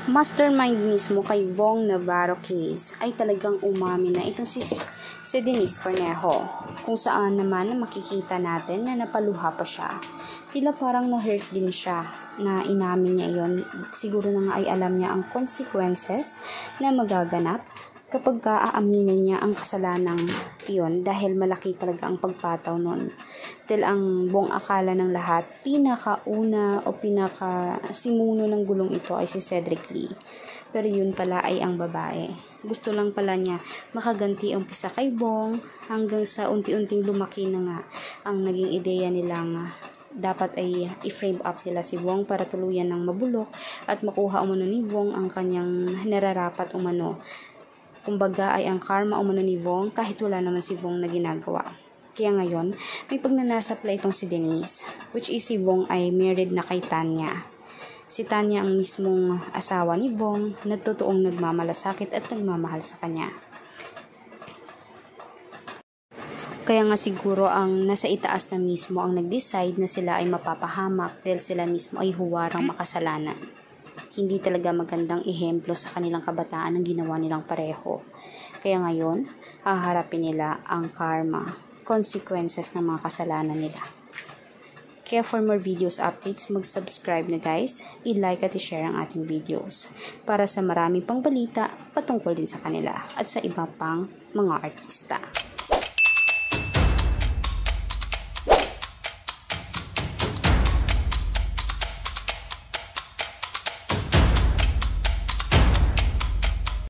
Mastermind mismo kay Vong Navarro case ay talagang umamin na itong si Denise Cornejo, kung saan naman makikita natin na napaluha pa siya. Tila parang na-hurt din siya na inamin niya iyon. Siguro na nga ay alam niya ang consequences na magaganap kapag aaminin niya ang kasalanang iyon, dahil malaki talaga ang pagpataw nun. Dahil ang buong akala ng lahat, pinakauna o pinakasimuno ng gulong ito ay si Cedric Lee. Pero yun pala ay ang babae. Gusto lang pala niya makaganti ang pisa kay Bong, hanggang sa unti-unting lumaki na nga ang naging ideya nilang dapat ay i-frame up nila si Bong para tuluyan ng mabulok at makuha umano ni Bong ang kanyang nararapat umano. Kumbaga ay ang karma umano ni Bong kahit wala naman si Bong na ginagawa. Kaya ngayon, may pagnanasa pala itong si Denise, which is si Bong ay married na kay Tanya. Si Tanya ang mismong asawa ni Bong na totoong nagmamalasakit at nagmamahal sa kanya. Kaya nga siguro ang nasa itaas na mismo ang nag-decide na sila ay mapapahamak dahil sila mismo ay huwarang makasalanan. Hindi talaga magandang ehemplo sa kanilang kabataan ang ginawa nilang pareho. Kaya ngayon, haharapin nila ang karma, consequences ng mga kasalanan nila. Kaya for more videos updates, mag-subscribe na guys, i-like at i-share ang ating videos para sa marami pang balita patungkol din sa kanila at sa iba pang mga artista.